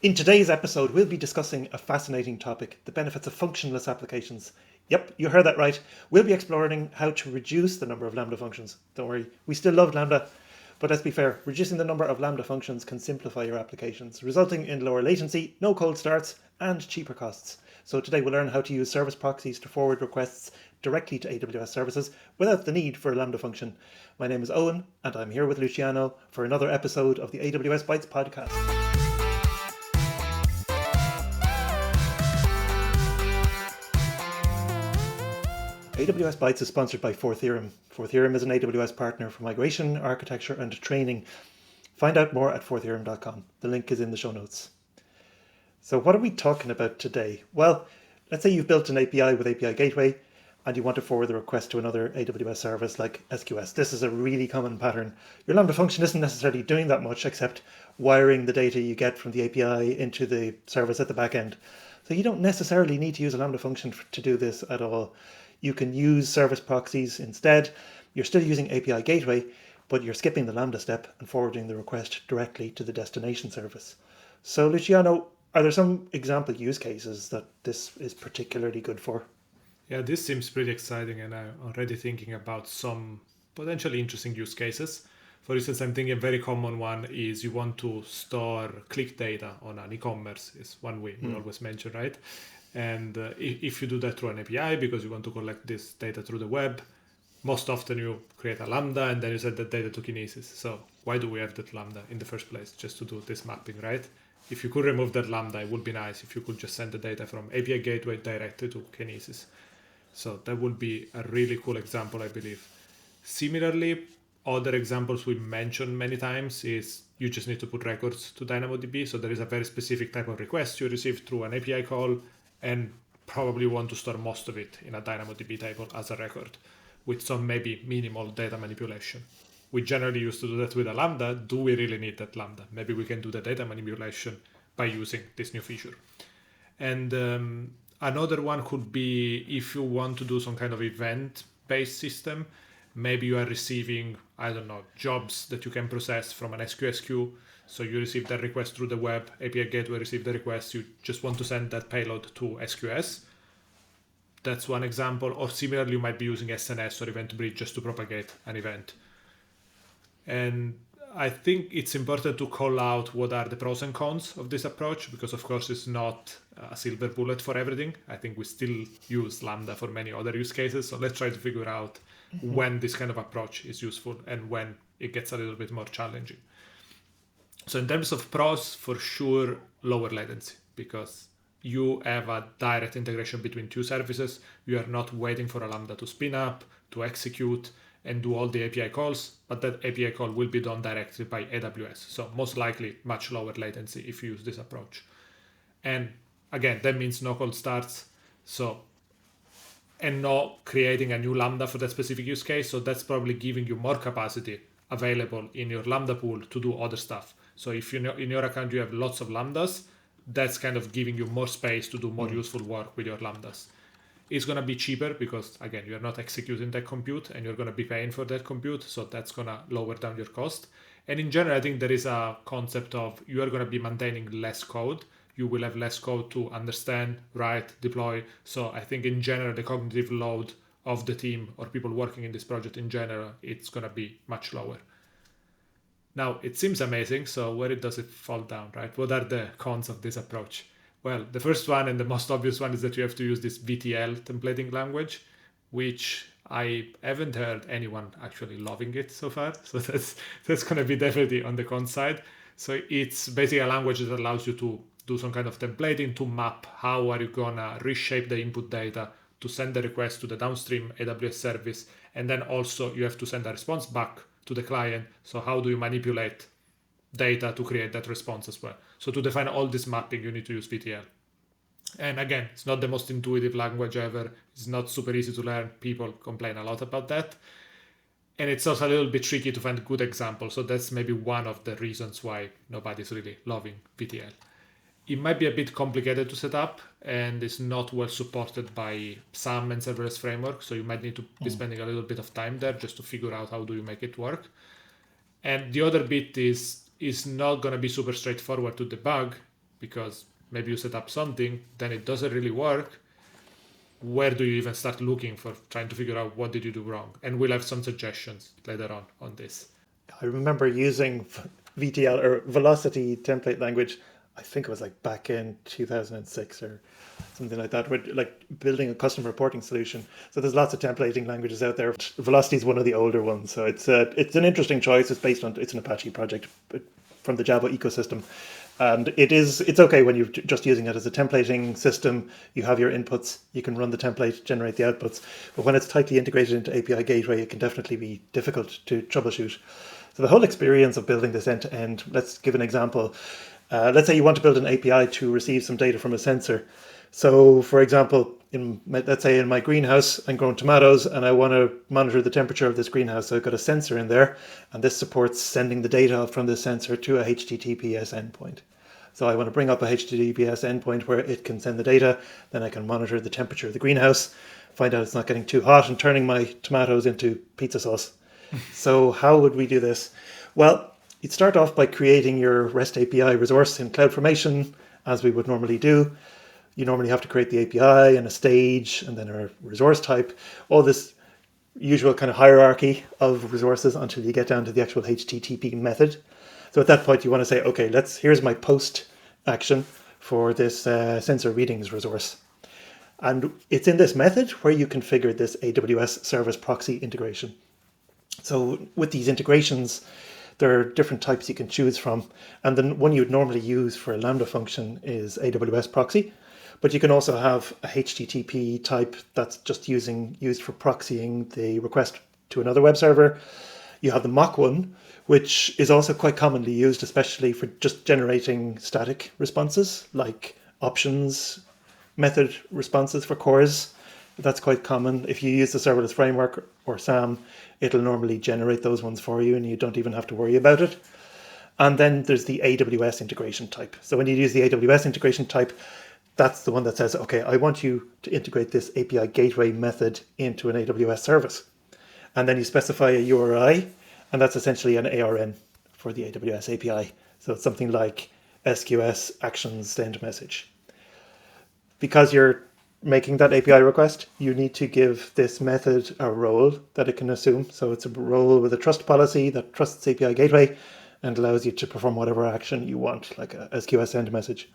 In today's episode, we'll be discussing a fascinating topic, the benefits of functionless applications. Yep, you heard that right. We'll be exploring how to reduce the number of Lambda functions. Don't worry, we still love Lambda. But let's be fair, reducing the number of Lambda functions can simplify your applications, resulting in lower latency, no cold starts, and cheaper costs. So today we'll learn how to use service proxies to forward requests directly to AWS services without the need for a Lambda function. My name is Owen, and I'm here with Luciano for another episode of the AWS Bites podcast. AWS Bites is sponsored by Fortheorem. Fortheorem is an AWS partner for migration, architecture, and training. Find out more at fortheorem.com. The link is in the show notes. So what are we talking about today? Well, let's say you've built an API with apigateway and you want to forward the request to another AWS service like SQS. This is a really common pattern. Your Lambda function isn't necessarily doing that much except wiring the data you get from the API into the service at the back end. So you don't necessarily need to use a Lambda function to do this at all. You can use service proxies instead. You're still using API gateway, but you're skipping the Lambda step and forwarding the request directly to the destination service. So Luciano, are there some example use cases that this is particularly good for? Yeah, this seems pretty exciting, and I'm already thinking about some potentially interesting use cases. For instance, I'm thinking a very common one is you want to store click data on an e-commerce. Is one way we always mention, right? And if you do that through an API because you want to collect this data through the web, most often you create a lambda and then you send that data to Kinesis. So why do we have that lambda in the first place? Just to do this mapping, right? If you could remove that lambda, it would be nice if you could just send the data from API gateway directly to Kinesis. So that would be a really cool example, I believe. Similarly, other examples we mentioned many times is you just need to put records to DynamoDB. So there is a very specific type of request you receive through an API call and probably want to store most of it in a DynamoDB table as a record with some maybe minimal data manipulation. We generally used to do that with a lambda. Do we really need that lambda? Maybe we can do the data manipulation by using this new feature. And another one could be if you want to do some kind of event-based system, maybe you are receiving, jobs that you can process from an SQS queue. So you receive that request through the web, API gateway receive the request, you just want to send that payload to SQS. That's one example. Or similarly, you might be using SNS or EventBridge just to propagate an event. And I think it's important to call out what are the pros and cons of this approach, because of course it's not a silver bullet for everything. I think we still use Lambda for many other use cases. So let's try to figure out when this kind of approach is useful and when it gets a little bit more challenging. So in terms of pros, for sure, lower latency, because you have a direct integration between two services. You are not waiting for a Lambda to spin up, to execute, and do all the API calls, but that API call will be done directly by AWS. So most likely much lower latency if you use this approach. And again, that means no cold starts. And not creating a new Lambda for that specific use case. So that's probably giving you more capacity available in your Lambda pool to do other stuff. So if you know in your account you have lots of Lambdas, that's kind of giving you more space to do more useful work with your Lambdas. It's going to be cheaper because, again, you're not executing that compute and you're going to be paying for that compute. So that's going to lower down your cost. And in general, I think there is a concept of you are going to be maintaining less code. You will have less code to understand, write, deploy. So I think in general, the cognitive load of the team or people working in this project in general, it's going to be much lower. Now, it seems amazing. So where does it fall down, right? What are the cons of this approach? Well, the first one and the most obvious one is that you have to use this VTL templating language, which I haven't heard anyone actually loving it so far. So that's going to be definitely on the con side. So it's basically a language that allows you to do some kind of templating to map how are you going to reshape the input data to send the request to the downstream AWS service. And then also you have to send a response back to the client. So how do you manipulate data to create that response as well? So to define all this mapping, you need to use VTL. And again, it's not the most intuitive language ever. It's not super easy to learn. People complain a lot about that. And it's also a little bit tricky to find good examples. So that's maybe one of the reasons why nobody's really loving VTL. It might be a bit complicated to set up and it's not well supported by SAM and serverless framework. So you might need to be spending a little bit of time there just to figure out how do you make it work. And the other bit is not going to be super straightforward to debug because maybe you set up something, then it doesn't really work. Where do you even start looking for trying to figure out what did you do wrong? And we'll have some suggestions later on this. I remember using VTL or velocity template language. I think it was like back in 2006 or something like that. We're like building a custom reporting solution. So there's lots of templating languages out there. Velocity is one of the older ones. So it's an interesting choice. It's an Apache project from the Java ecosystem. And it's okay when you're just using it as a templating system. You have your inputs, you can run the template, generate the outputs. But when it's tightly integrated into API Gateway, it can definitely be difficult to troubleshoot. So the whole experience of building this end to end, let's give an example. Let's say you want to build an API to receive some data from a sensor. So for example, let's say in my greenhouse, I'm growing tomatoes and I want to monitor the temperature of this greenhouse. So I've got a sensor in there, and this supports sending the data from this sensor to a HTTPS endpoint. So I want to bring up a HTTPS endpoint where it can send the data. Then I can monitor the temperature of the greenhouse, find out it's not getting too hot and turning my tomatoes into pizza sauce. So how would we do this? Well, you'd start off by creating your REST API resource in CloudFormation, as we would normally do. You normally have to create the API and a stage and then a resource type, all this usual kind of hierarchy of resources until you get down to the actual HTTP method. So at that point, you want to say, okay, here's my post action for this sensor readings resource. And it's in this method where you configure this AWS service proxy integration. So with these integrations, there are different types you can choose from. And the one you would normally use for a Lambda function is AWS proxy. But you can also have a HTTP type that's just used for proxying the request to another web server. You have the mock one, which is also quite commonly used, especially for just generating static responses, like options method responses for cores. That's quite common. If you use the serverless framework or SAM, it'll normally generate those ones for you and you don't even have to worry about it. And then there's the AWS integration type. So when you use the AWS integration type, that's the one that says, okay, I want you to integrate this API gateway method into an AWS service. And then you specify a URI, and that's essentially an ARN for the AWS API. So it's something like SQS actions send message. Because you're making that API request, you need to give this method a role that it can assume. So it's a role with a trust policy that trusts API gateway and allows you to perform whatever action you want, like a SQS send message.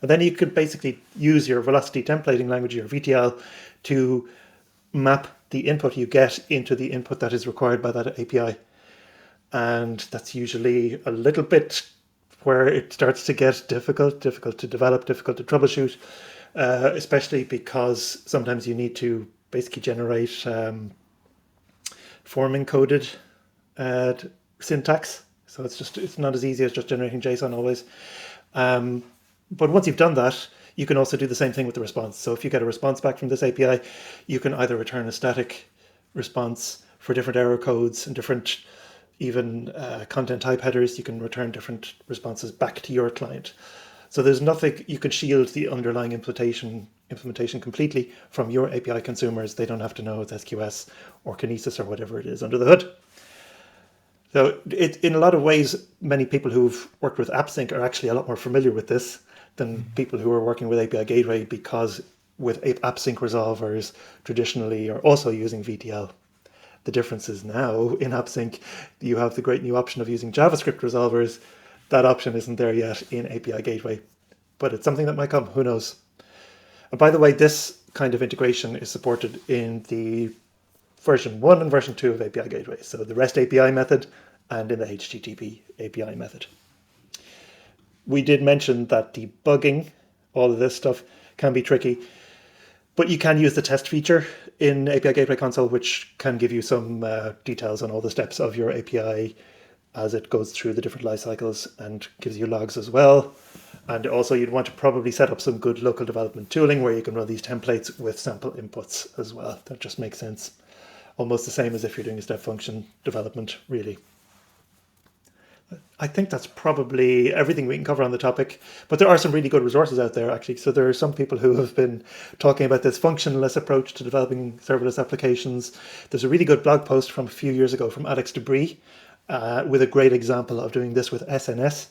And then you could basically use your velocity templating language, your VTL, to map the input you get into the input that is required by that API. And that's usually a little bit where it starts to get difficult to develop, difficult to troubleshoot, especially because sometimes you need to basically generate form encoded syntax. So it's not as easy as just generating JSON always. But once you've done that, you can also do the same thing with the response. So if you get a response back from this API, you can either return a static response for different error codes and different even content type headers. You can return different responses back to your client. So there's nothing, you can shield the underlying implementation completely from your API consumers. They don't have to know it's SQS or Kinesis or whatever it is under the hood. So in a lot of ways, many people who've worked with AppSync are actually a lot more familiar with this than people who are working with API Gateway, because with AppSync resolvers traditionally are also using VTL. The difference is now in AppSync, you have the great new option of using JavaScript resolvers. That option isn't there yet in API Gateway, but it's something that might come, who knows. And by the way, this kind of integration is supported in the version 1 and version 2 of API Gateway. So the REST API method and in the HTTP API method. We did mention that debugging, all of this stuff, can be tricky, but you can use the test feature in API Gateway Console, which can give you some details on all the steps of your API as it goes through the different life cycles and gives you logs as well. And also you'd want to probably set up some good local development tooling where you can run these templates with sample inputs as well. That just makes sense. Almost the same as if you're doing a step function development, really. I think that's probably everything we can cover on the topic, but there are some really good resources out there actually. So there are some people who have been talking about this functionless approach to developing serverless applications. There's a really good blog post from a few years ago from Alex DeBrie with a great example of doing this with SNS.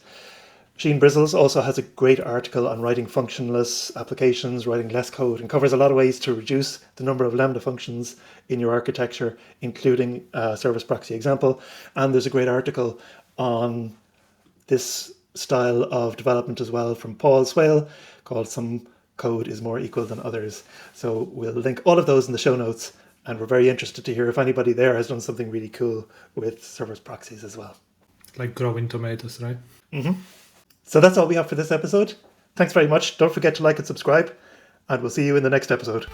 Sheen Brisals also has a great article on writing functionless applications, writing less code, and covers a lot of ways to reduce the number of lambda functions in your architecture, including a service proxy example. And there's a great article on this style of development as well from Paul Swail called Some Code is More Equal Than Others. So we'll link all of those in the show notes, and we're very interested to hear if anybody there has done something really cool with service proxies as well. Like growing tomatoes, right? So that's all we have for this episode. Thanks very much. Don't forget to like and subscribe, and we'll see you in the next episode.